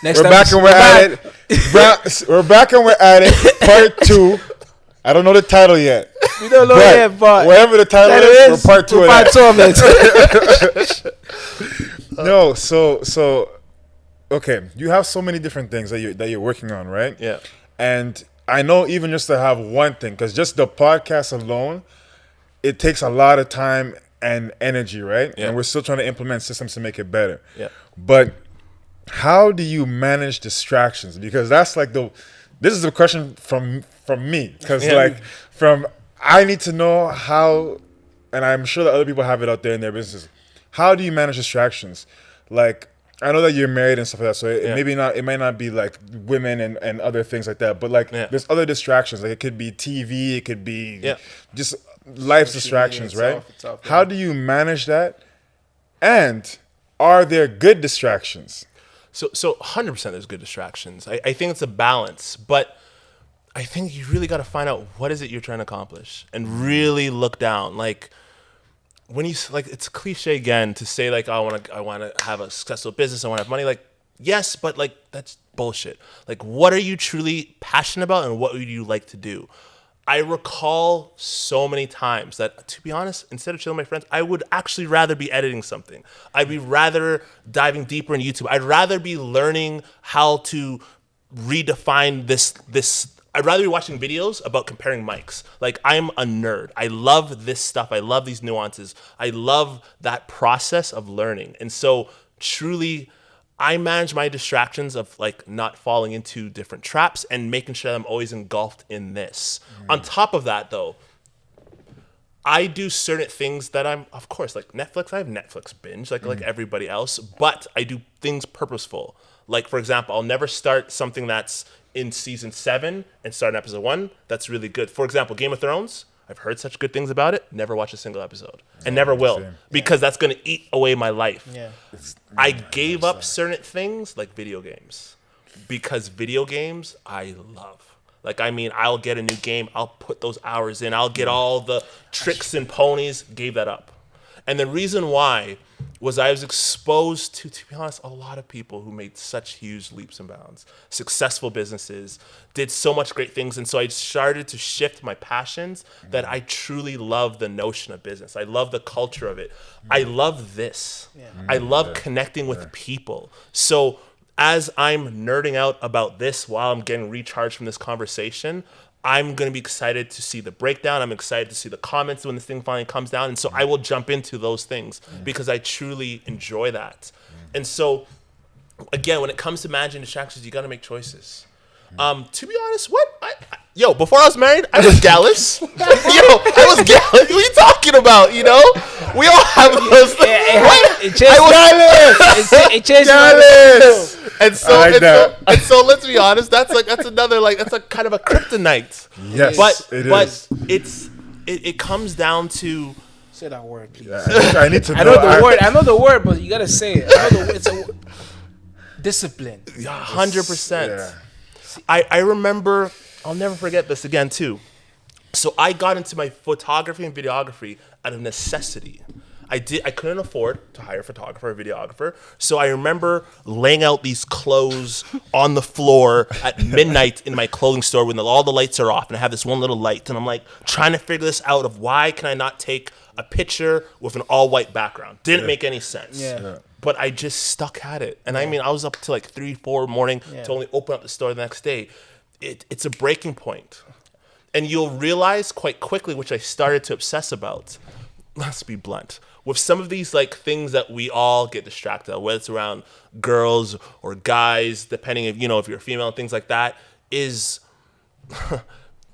We're back and we're at it. We're back and we're at it. Part 2. I don't know the title yet. We don't know yet, but whatever the title is, we're part 2 of that. No, so okay, you have so many different things that you're working on, right? Yeah. And I know even just to have one thing, because just the podcast alone, it takes a lot of time and energy, right? Yeah. And we're still trying to implement systems to make it better. Yeah. But how do you manage distractions? Because that's like this is a question from me, because I need to know how, and I'm sure that other people have it out there in their businesses. How do you manage distractions? Like, I know that you're married and stuff like that, so it might not be like women and other things like that, but like there's other distractions. Like it could be TV, it could be just life's distractions, right? How do you manage that? And are there good distractions? So 100% there's good distractions. I think it's a balance, but I think you really got to find out what is it you're trying to accomplish and really look down. Like when you like, it's cliche again to say like, oh, I want to have a successful business. I want to have money. Like, yes, but like that's bullshit. Like, what are you truly passionate about and what would you like to do? I recall so many times that, to be honest, instead of chilling with my friends, I would actually rather be editing something. I'd be rather diving deeper in YouTube. I'd rather be learning how to redefine this. I'd rather be watching videos about comparing mics. Like, I'm a nerd. I love this stuff. I love these nuances. I love that process of learning. And so, truly, I manage my distractions of like not falling into different traps and making sure that I'm always engulfed in this. On top of that, though, I do certain things that I'm, of course, like Netflix. I have Netflix binge like everybody else, but I do things purposeful. Like, for example, I'll never start something that's in season 7 and start in episode 1. That's really good. For example, Game of Thrones. I've heard such good things about it. Never watched a single episode, and never will, because that's going to eat away my life. Yeah. I gave up certain things like video games, because video games I love. Like, I mean, I'll get a new game, I'll put those hours in, I'll get all the tricks and ponies. Gave that up. And the reason why was I was exposed to be honest, a lot of people who made such huge leaps and bounds, successful businesses, did so much great things. And so I started to shift my passions that I truly love the notion of business. I love the culture of it. I love this. I love connecting with people. So as I'm nerding out about this while I'm getting recharged from this conversation, I'm going to be excited to see the breakdown. I'm excited to see the comments when this thing finally comes down. And so I will jump into those things because I truly enjoy that. And so, again, when it comes to managing distractions, you got to make choices. To be honest, before I was married, I was gallus. I was gallus. What are you talking about, you know? We all have those things. It changed gallus. And so let's be honest, that's a kind of a kryptonite. Yes, but it comes down to, say that word, please. Yeah, I need to know. I know the word, but you gotta say it. It's a discipline. 100%. Yeah. I remember, I'll never forget this again too. So I got into my photography and videography out of necessity. I couldn't afford to hire a photographer or videographer. So I remember laying out these clothes on the floor at midnight in my clothing store when all the lights are off, and I have this one little light, and I'm like trying to figure this out of why can I not take a picture with an all white background? Didn't make any sense. Yeah. But I just stuck at it. And I mean, I was up to like 3-4 morning to only open up the store the next day. It's a breaking point. And you'll realize quite quickly, which I started to obsess about, let's be blunt, with some of these like things that we all get distracted, whether it's around girls or guys, depending if you're a female and things like that, is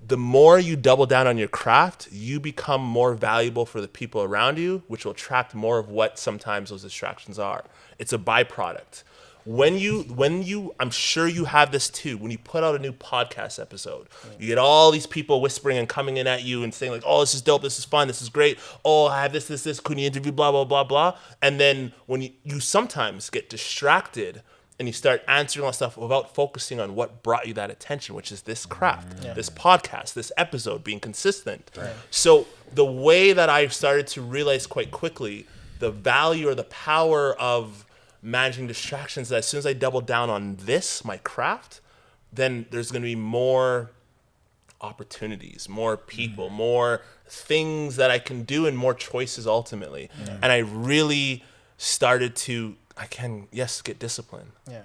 the more you double down on your craft, you become more valuable for the people around you, which will attract more of what sometimes those distractions are. It's a byproduct. When you, I'm sure you have this too, when you put out a new podcast episode, you get all these people whispering and coming in at you and saying like, oh, this is dope, this is fun, this is great, oh, I have this, couldn't you interview, blah, blah, blah, blah. And then when you sometimes get distracted and you start answering all that stuff without focusing on what brought you that attention, which is this craft, this podcast, this episode, being consistent. Right. So the way that I started to realize quite quickly the value or the power of managing distractions, that as soon as I double down on this, my craft, then there's going to be more opportunities, more people, more things that I can do, and more choices ultimately. And I really started to, get discipline. Yeah.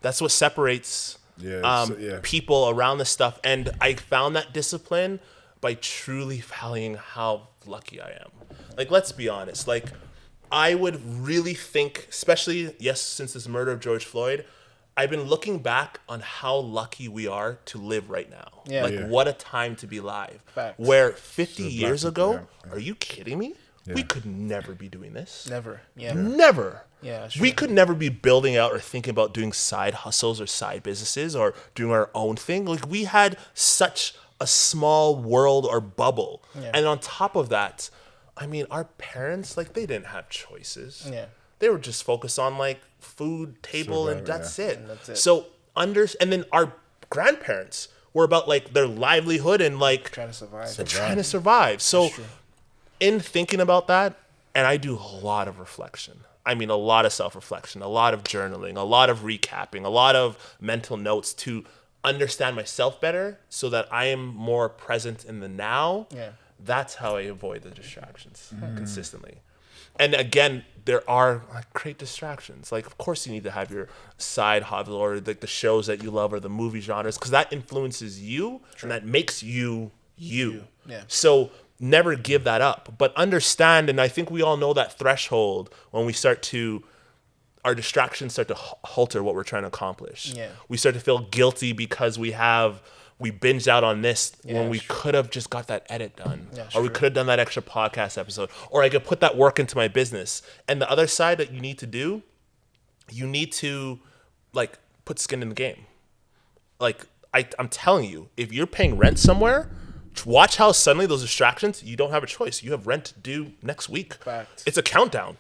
That's what separates Yeah. people around this stuff. And I found that discipline by truly valuing how lucky I am. Like, let's be honest. Like, I would really think, especially, since this murder of George Floyd, I've been looking back on how lucky we are to live right now. Yeah. What a time to be alive. Facts. Where 50 years people, ago, yeah. are you kidding me? Yeah. We could never be doing this. Never. Yeah. Never. Yeah, that's We true. could never be building out or thinking about doing side hustles or side businesses or doing our own thing. Like, we had such a small world or bubble. Yeah. And on top of that, I mean, our parents, like, they didn't have choices. Yeah. They were just focused on, like, food, table, and that's it. And that's it. So, and then our grandparents were about, like, their livelihood and, like, Trying to survive. trying to survive. So, true. in thinking about that, and I do a lot of reflection. I mean, a lot of self-reflection, a lot of journaling, a lot of recapping, a lot of mental notes to understand myself better so that I am more present in the now. Yeah. That's how I avoid the distractions consistently. And again, there are like great distractions. Like, of course, you need to have your side hustle or like the shows that you love or the movie genres, because that influences you and that makes you you. Yeah. So never give that up, but understand. And I think we all know that threshold when we start to, our distractions start to halter what we're trying to accomplish. Yeah. We start to feel guilty because we binged out on this when we could have just got that edit done, or we could have done that extra podcast episode, or I could put that work into my business. And the other side that you need to do, you need to like put skin in the game. Like I'm telling you, if you're paying rent somewhere, watch how suddenly those distractions, you don't have a choice. You have rent due next week. Fact. It's a countdown.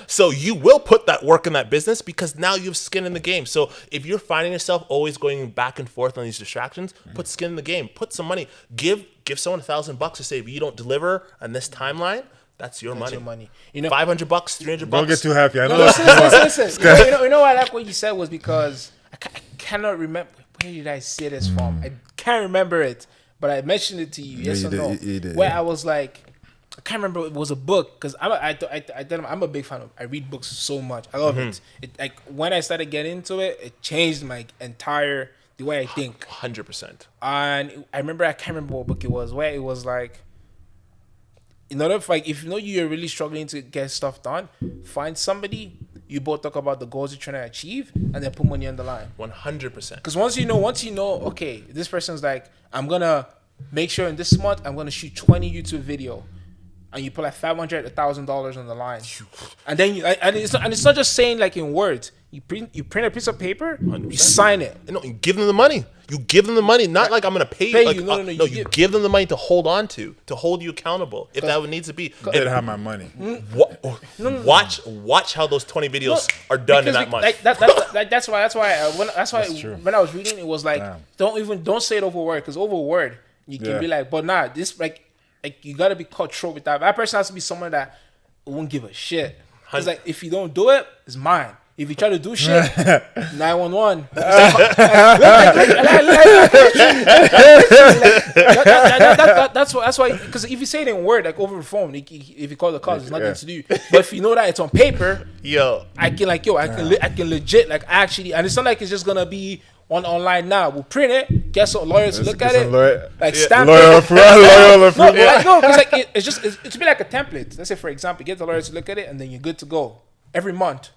So you will put that work in that business because now you have skin in the game. So if you're finding yourself always going back and forth on these distractions, put skin in the game. Put some money. Give someone $1,000 to say if you don't deliver on this timeline, that's your money. Your money. You know, $500, $300. Don't get too happy. I know. listen. You know why I like what you said was because I cannot remember. Where did I say this from? I can't remember it. But I mentioned it to you, yes or no? You did, where I was like, I can't remember. It was a book because I'm a big fan of. I read books so much. I love it. Like when I started getting into it, it changed my entire the way I think. 100%. And I can't remember what book it was. Where it was like, in order for, like, if you know you're really struggling to get stuff done, find somebody. You both talk about the goals you're trying to achieve, and then put money on the line. 100%. Because once you know, okay, this person's like, I'm gonna make sure in this month I'm gonna shoot 20 YouTube video, and you put like $500, $1,000 on the line, and then it's not just saying like in words. You print a piece of paper, 100%. You sign it. No, you give them the money. You give them the money, not like I'm gonna pay you. Like, you. No, you give them the money to hold on to hold you accountable if that would need to be. I didn't have my money. Watch how those 20 videos are done in that month. That's why when I was reading, it was like, don't say it over word, because over word you can be like, but nah, this like you gotta be cutthroat with that. That person has to be someone that won't give a shit. Because like if you don't do it, it's mine. If you try to do shit, 911. That's why. Because if you say it in word, like over the phone, if you call the cops, it's nothing to do. But if you know that it's on paper, I can legit like actually, and it's not like it's just gonna be online now. We'll print it, get some lawyers to look at it, like stamp it. No, because like it's be like a template. Let's say for example, get the lawyers to look at it, and then you're good to go. Every month.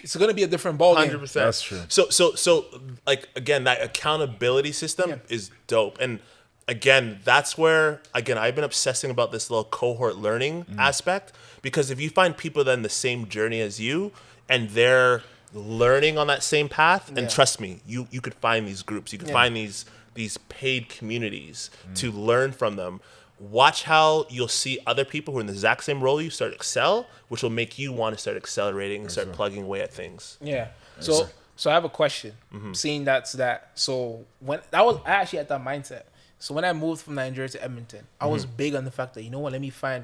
It's gonna be a different ball game. 100%. That's true. So like again, that accountability system is dope. And again, that's where I've been obsessing about this little cohort learning aspect, because if you find people that are in the same journey as you and they're learning on that same path, and trust me, you could find these groups, you could find these paid communities to learn from them. Watch how you'll see other people who are in the exact same role you start to excel, which will make you want to start accelerating and start plugging away at things. Yeah. So I have a question. Seeing that's that. So when that was I actually had that mindset. So when I moved from Nigeria to Edmonton, I was big on the fact that, you know what, let me find,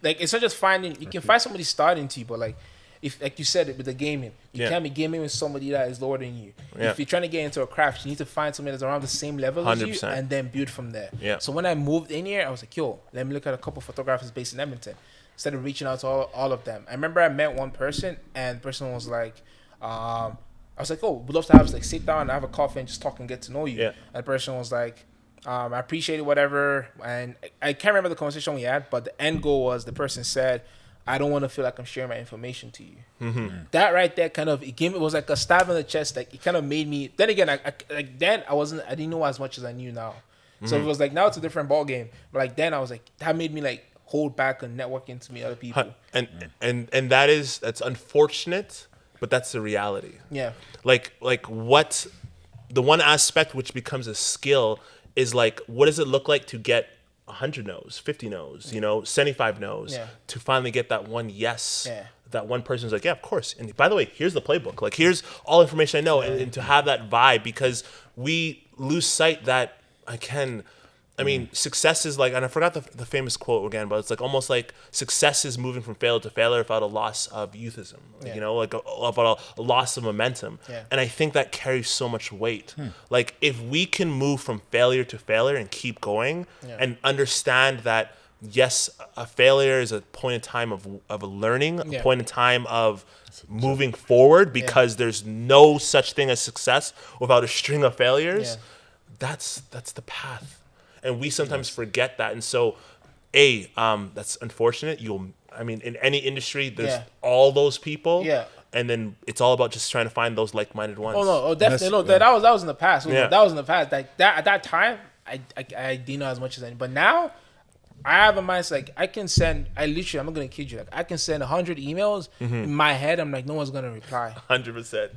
like, it's not just finding, you can find somebody starting to you, but like if like you said it with the gaming, you can't be gaming with somebody that is lower than you. If you're trying to get into a craft, you need to find somebody that's around the same level 100%. As you, and then build from there. So when I moved in here, I was like, yo, let me look at a couple photographers based in Edmonton. Instead of reaching out to all of them, I remember I met one person, and the person was like, I was like, oh, we'd love to have like sit down and have a coffee and just talk and get to know you. And the person was like, I appreciate it, whatever. And I can't remember the conversation we had, but the end goal was the person said, I don't want to feel like I'm sharing my information to you. That right there kind of, it was like a stab in the chest. Like it kind of made me, then again, I didn't know as much as I knew now. So it was like, now it's a different ball game. But like then I was like, that made me like hold back and networking to meet other people. And that's unfortunate, but that's the reality. Like what, the one aspect which becomes a skill is like, what does it look like to get 100 no's, 50 no's, 75 no's to finally get that one yes. That one person's like, yeah, of course. And by the way, here's the playbook. Like, here's all information I know. And to have that vibe, because we lose sight that success is like, and I forgot the famous quote again, but it's like almost like success is moving from failure to failure without a loss of youthism, like about a loss of momentum. And I think that carries so much weight. Like if we can move from failure to failure and keep going and understand that, yes, a failure is a point in time of a learning, a point in time of moving forward, because there's no such thing as success without a string of failures. That's the path. And we sometimes forget that. And so, that's unfortunate. In any industry, there's all those people. And then it's all about just trying to find those like-minded ones. Definitely. No, that was in the past. That was in the past. Like that, at that time, I didn't know as much as I did. But now, I have a mindset, like, I'm not going to kid you. Like, I can send 100 emails. In my head, I'm like, no one's going to reply. 100%.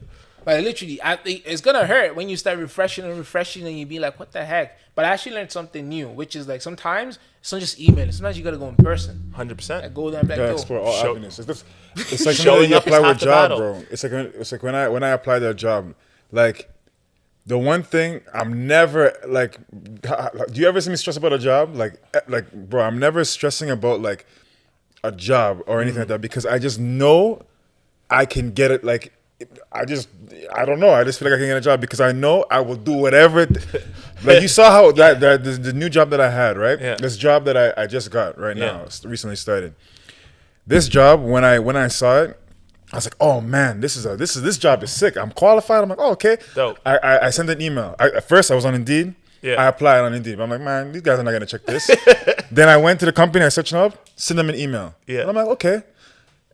But literally, it's going to hurt when you start refreshing and you be like, what the heck? But I actually learned something new, which is like sometimes it's not just email. Sometimes you got to go in person. 100%. Like, go there and be like, explore all avenues. It's like showing up apply with job, bro. It's like when I apply to a job, like, the one thing I'm never like, do you ever see me stress about a job? Like, bro, I'm never stressing about like a job or anything like that, because I just know I can get it. Like, I don't know. I just feel like I can get a job because I know I will do whatever. Like you saw how the new job that I had, right? This job that I just got right now, recently started. This job, when I saw it, I was like, oh man, this job is sick. I'm qualified. I'm like, oh, okay. Dope. I sent an email. At first I was on Indeed. I applied on Indeed. I'm like, man, these guys are not gonna check this. Then I went to the company, I searched them up, sent them an email. And I'm like, okay.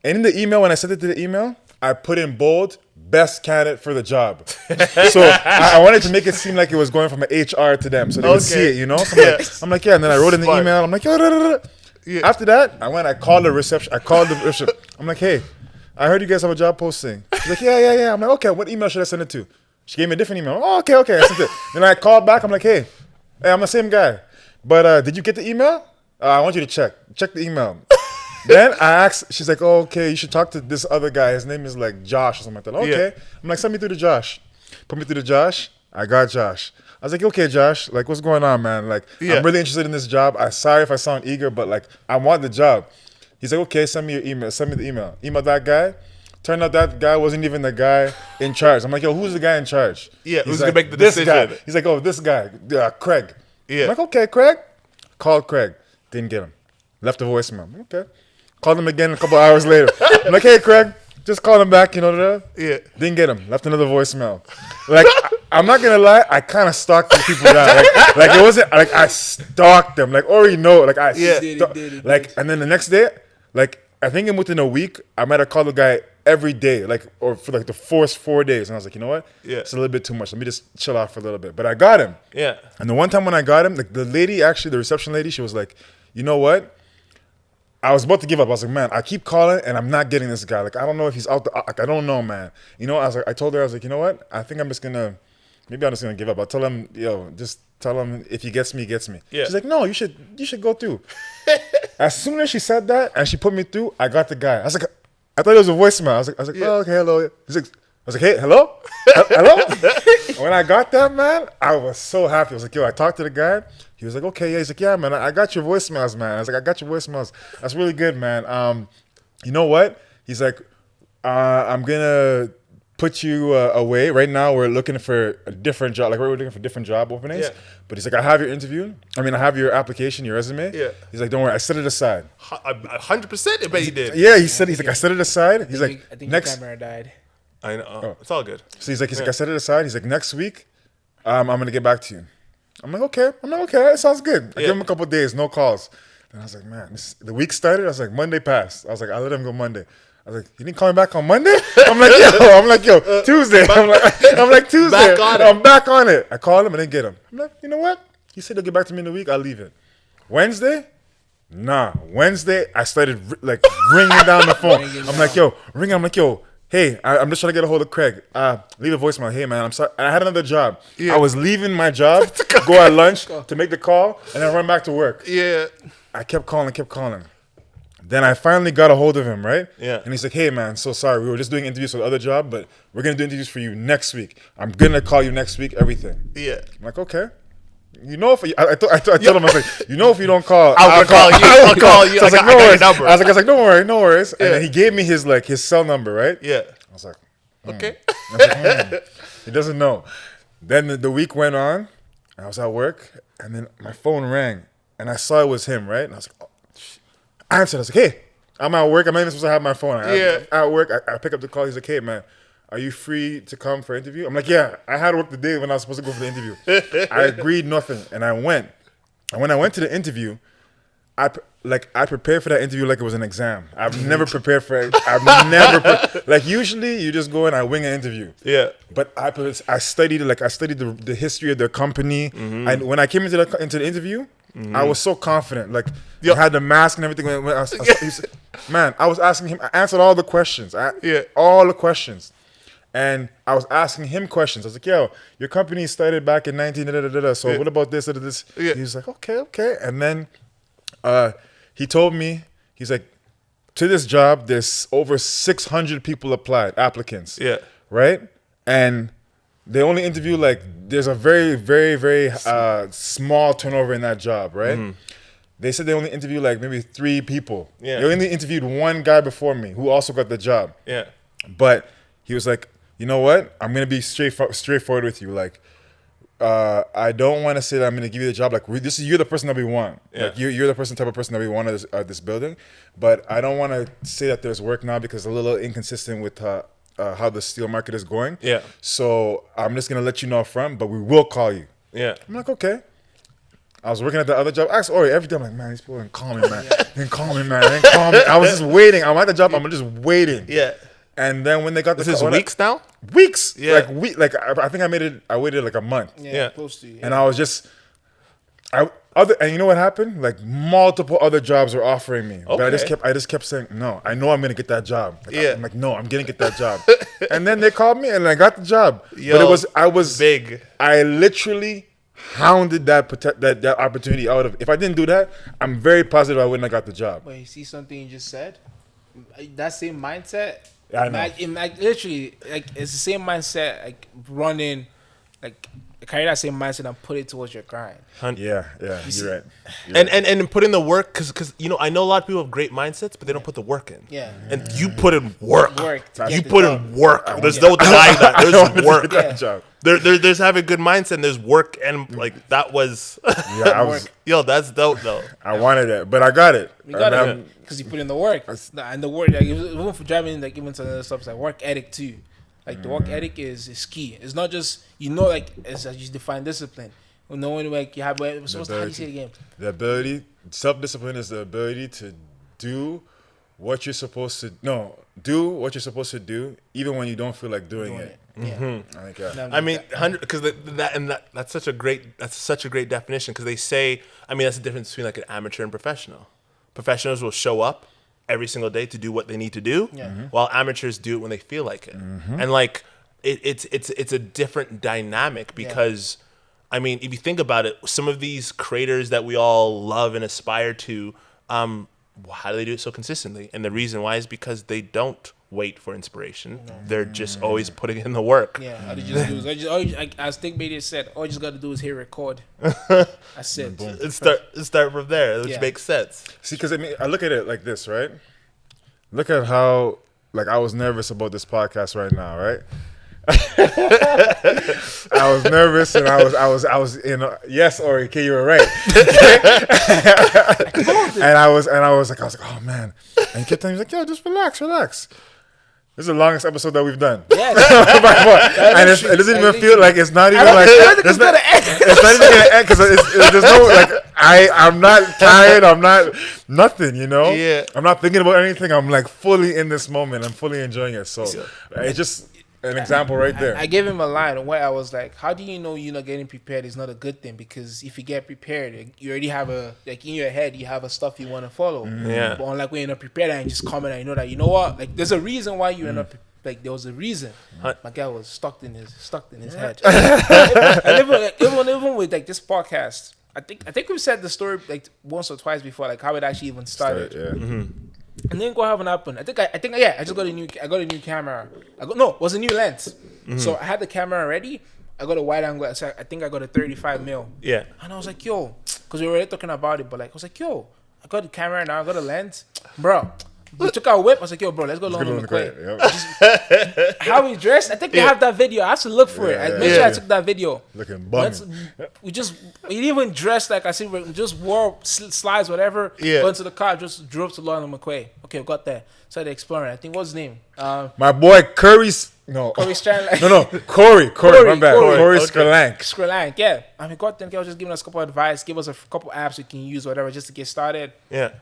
And in the email, when I sent it to the email, I put in bold, best candidate for the job. So I wanted to make it seem like it was going from an HR to them, so they would see it, So I'm like, yeah. And then I wrote in the email. I'm like, yo. After that, I called the reception. I'm like, hey, I heard you guys have a job posting. She's like, yeah. I'm like, okay, what email should I send it to? She gave me a different email. Oh, okay. I sent it. Then I called back. I'm like, hey, I'm the same guy. But did you get the email? I want you to check the email. Then I asked, she's like, oh, okay, you should talk to this other guy. His name is like Josh or something like that. Okay. I'm like, send me through to Josh. Put me through to Josh. I got Josh. I was like, okay, Josh, like, what's going on, man? Like, I'm really interested in this job. I'm sorry if I sound eager, but like, I want the job. He's like, okay, send me your email. Send me the email. Email that guy. Turned out that guy wasn't even the guy in charge. I'm like, yo, who's the guy in charge? Who's going to make the decision? Guy. He's like, oh, this guy, Craig. I'm like, okay, Craig. Called Craig. Didn't get him. Left a voicemail. I'm like, okay. Called him again a couple hours later. I'm like, hey, Craig, just call him back, Didn't get him. Left another voicemail. Like, I'm not gonna lie, I kind of stalked these people down. Like it wasn't like I stalked them. Like, already know. Like and then the next day, like I think within a week, I might have called the guy every day, like, or for like the first 4 days, and I was like, you know what? It's a little bit too much. Let me just chill out for a little bit. But I got him. And the one time when I got him, like the lady, actually, the reception lady, she was like, you know what? I was about to give up. I was like, man, I keep calling and I'm not getting this guy. Like, I don't know if he's out there. Like, I don't know, man. I told her, I was like, you know what? I think I'm just gonna give up. I'll tell him, just tell him if he gets me, he gets me. She's like, no, you should go through. As soon as she said that and she put me through, I got the guy. I was like, I thought it was a voicemail. I was like, oh, okay, hello. He's like, I was like, hey, hello? Hello? When I got that, man, I was so happy. I was like, yo, I talked to the guy. He was like, okay, yeah. He's like, yeah, man, I got your voicemails, man. I was like, I got your voicemails. That's really good, man. You know what? He's like, I'm gonna put you away right now. We're looking for a different job. Like we're looking for different job openings. Yeah. But he's like, I have your interview. I mean, I have your application, your resume. Yeah. He's like, don't worry, I set it aside. 100%. I bet he did. Yeah, he's like, I set it aside. He's like, I think next. your camera died. I know. It's all good. So he's like, I set it aside. He's like, next week, I'm gonna get back to you. I'm like, okay. It sounds good. I give him a couple of days, no calls. And I was like, man, the week started. I was like, Monday passed. I was like, I let him go Monday. I was like, you didn't call me back on Monday? I'm like, yo, Tuesday. I'm like, Tuesday. Back on it. I'm back on it. I called him and didn't get him. I'm like, you know what? He said he'll get back to me in the week. I'll leave it. Wednesday? Nah. Wednesday, I started ringing down the phone. I'm like, yo, ring. I'm like, yo, hey, I'm just trying to get a hold of Craig. Leave a voicemail. Hey, man, I'm sorry. I had another job. Yeah. I was leaving my job, go at lunch to make the call, and then run back to work. Yeah. I kept calling. Then I finally got a hold of him, right? Yeah. And he's like, hey, man, so sorry. We were just doing interviews for the other job, but we're going to do interviews for you next week. I'm going to call you next week, everything. Yeah. I'm like, okay. You know, I told him, I was like, you know, if you don't call, I'll call you. I'll call you. So I was like, I got your number. I was like, don't worry, no worries. And then he gave me his cell number, right? Yeah. I was like, okay. I was like, He doesn't know. Then the week went on. I was at work, and then my phone rang, and I saw it was him, right? And I was like, oh. I answered. I was like, hey, I'm at work. I'm not even supposed to have my phone. I'm at work. I pick up the call. He's like, hey, man, are you free to come for an interview? I'm like, yeah, I had work the day when I was supposed to go for the interview. I agreed nothing, and I went. And when I went to the interview, I prepared for that interview like it was an exam. I've never prepared for it. Usually you just go and I wing an interview. Yeah. But I studied the history of the company. And when I came into the interview, I was so confident. I had the mask and everything. I was asking him. I answered all the questions. All the questions. And I was asking him questions. I was like, yo, your company started back in 19... So what about this? Yeah. He was like, okay. And then he told me, he's like, to this job, there's over 600 people applicants. Yeah. Right? And they only interview, there's a very, very, very small turnover in that job, right? Mm-hmm. They said they only interview maybe 3 people. Yeah. They only interviewed one guy before me who also got the job. Yeah. But he was like, you know what? I'm going to be straightforward with you. I don't want to say that I'm going to give you the job. You're the person that we want. Yeah. You're the type of person that we want at this building. But I don't want to say that there's work now because it's a little inconsistent with how the steel market is going. Yeah. So I'm just going to let you know up front, but we will call you. Yeah. I'm like, okay. I was working at the other job. I asked Ori every day. I'm like, man, these people didn't call me, man. Didn't call me, man. Didn't call me. I was just waiting. I'm at the job. I'm just waiting. Yeah. And then when they got this is weeks now? Weeks. Yeah. I think I waited a month. Yeah. Close to you. And I was just and you know what happened? Multiple other jobs were offering me. Okay. But I just kept saying, no, I know I'm gonna get that job. I'm like, no, I'm gonna get that job. And then they called me and I got the job. Yo, but I was big. I literally hounded that opportunity out of. If I didn't do that, I'm very positive I wouldn't have got the job. But you see something you just said? That same mindset. I know. Literally, it's the same mindset. Running, carry that same mindset and put it towards your grind. Yeah, you're right. And put in the work because I know a lot of people have great mindsets, but they don't put the work in. Yeah. And you put in work. You put in work. There's no denying that. There's work. There's having a good mindset. And there's work, and that was. Yeah, I was. Yo, that's dope though. I wanted it, but I got it. You got it because you put in the work, and the work. Even for driving, even to other stuff, it's work ethic too. The work ethic is key. It's not just as you define discipline. Knowing you have how do you say it again? The ability, self-discipline is the ability to do what you're supposed to. No, do what you're supposed to do, even when you don't feel like doing it. Yeah. Mm-hmm. I mean, 100 because that's such a great definition because they say that's the difference between an amateur and professional. Professionals will show up every single day to do what they need to do, while amateurs do it when they feel like it. Mm-hmm. And it's a different dynamic because if you think about it, some of these creators that we all love and aspire to, how do they do it so consistently? And the reason why is because they don't wait for inspiration. They're just always putting in the work. Yeah, all they just do is as Think Media said, all you just got to do is hit record. That's it. And start from there, which makes sense. See, because I look at it like this, right? Look at how like I was nervous about this podcast right now, right? I was nervous and I was in yes, Ori, okay, you were right. and I was like, oh man. And he kept telling me, he's like, yo, just relax. This is the longest episode that we've done. Yes. And it doesn't even feel like it's not even like it's not even gonna end because there's no like I'm not tired. I'm not nothing. You know. Yeah. I'm not thinking about anything. I'm like fully in this moment. I'm fully enjoying it. So it's just an example right there. I gave him a line where I was like, how do you know you're not getting prepared is not a good thing? Because if you get prepared, you already have in your head, you have a stuff you want to follow. Yeah. But unlike when you're not prepared and you just comment and you know what? Like, there's a reason why you're not like, there was a reason. My guy was stuck in his head. And even with like this podcast, I think we've said the story like once or twice before, like how it actually even started. And then what happened? I just got a new camera. It was a new lens. So I had the camera already. I got a wide angle. So I think I got a 35 mil. Yeah. And I was like, yo, because we were already talking about it, but like I was like, yo, I got the camera now. I got a lens, bro. We took our whip. I was like, yo, bro, let's go London McQuay. How we dressed? I think we have that video. I have to look for it. I make sure I took that video. Looking bum. We didn't even dress like I said. We just wore slides, whatever. Yeah. Went to the car, just drove to London McQuay. Okay, we got there. Started exploring. I think what's his name? My boy Curry's. No. Corey Strand. No. Corey. My bad. Corey Skrlank. Skrlank, yeah. I mean, got them girls just giving us a couple of advice, give us a couple apps we can use, whatever, just to get started. Yeah.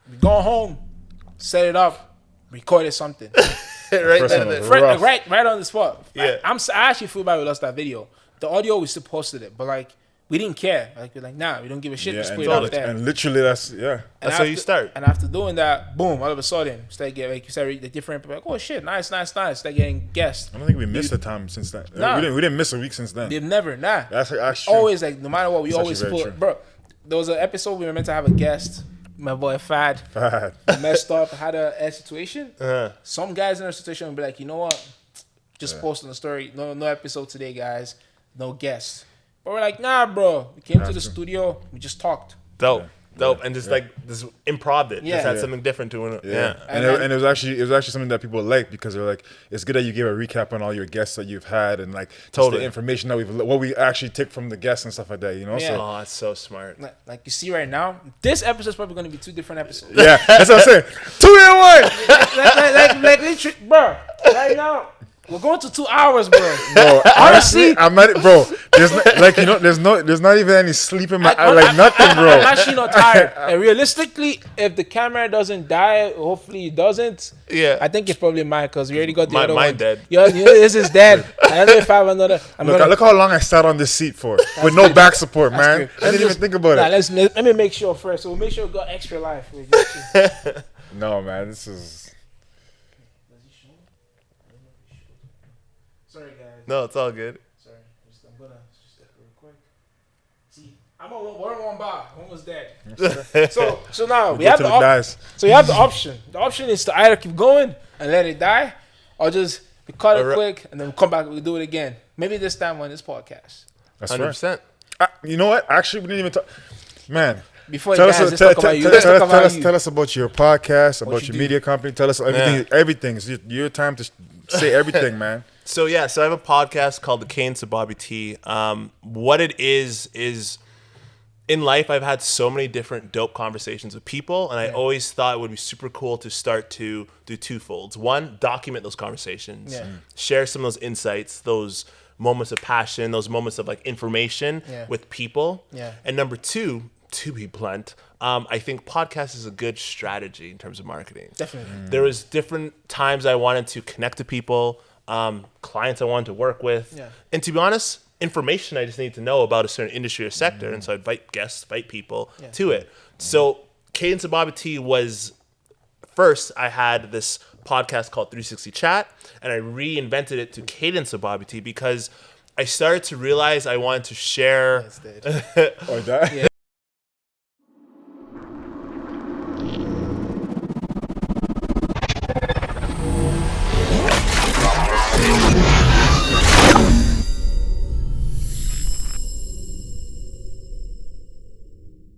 We go home, set it up, recorded something. right on the spot. Yeah. I actually feel bad we lost that video. The audio, we still posted it, but like, we didn't care. Like, we're like, nah, we don't give a shit. Just put it out there. And literally, that's how you start. And after doing that, boom, all of a sudden, start getting, like you said, the different people, like, oh shit, nice. Start getting guests. I don't think we missed a time since then. Nah. We didn't miss a week since then. They've never, That's true. always, like, no matter what, we That's always actually pull. very true. Bro, there was an episode we were meant to have a guest. My boy Fad messed up, had a situation. Some guys in our situation would be like, you know what? Just post on the story. No episode today, guys. No guest. But we're like, nah, bro. We came to the studio. We just talked. Dope. And just like this improv it. Just had something different to it. And it was actually something that people liked because they're like, it's good that you gave a recap on all your guests that you've had and like the information that what we actually take from the guests and stuff like that, you know? Yeah. So, Oh, that's so smart. Like you see right now, this episode is probably going to be 2 different episodes. Yeah, that's what I'm saying. 2 in 1. like literally, bro. Right now, we're going to 2 hours, bro. Bro, honestly, I'm not, bro. There's there's not even any sleep in my eye, nothing, bro. I'm actually not tired. And realistically, if the camera doesn't die, hopefully it doesn't. Yeah. I think it's probably mine because we already got the other one. Mine dead. Yo, this is dead. I don't know if I have another. Look how long I sat on this seat for with no back support, man. I didn't even think about it. Let me make sure first. So we'll make sure we got extra life. No, man, this is. Sorry, guys. No, it's all good. Sorry. I'm gonna just real quick. See, we're on 1 bar. One was dead. So now we have the option. So you have the option. The option is to either keep going and let it die, or just we cut it quick and then we'll come back and we'll do it again. Maybe this time on this podcast. That's 100%. You know what? Actually, we didn't even talk. Man. Before tell us about your podcast, about your media company. Tell us everything. Everything. It's your time to say everything, man. So I have a podcast called The Cadence of Bobby T. What it is in life, I've had so many different dope conversations with people, and I always thought it would be super cool to start to do 2 folds. 1, document those conversations, share some of those insights, those moments of passion, those moments of like information with people. And number 2, to be blunt, I think podcast is a good strategy in terms of marketing. Definitely. There was different times I wanted to connect to people, clients I wanted to work with. And to be honest, information I just need to know about a certain industry or sector. And so I invite guests, invite people to it. So Cadence of Bobby T was, first I had this podcast called 360 Chat, and I reinvented it to Cadence of Bobby T because I started to realize I wanted to share. Or that?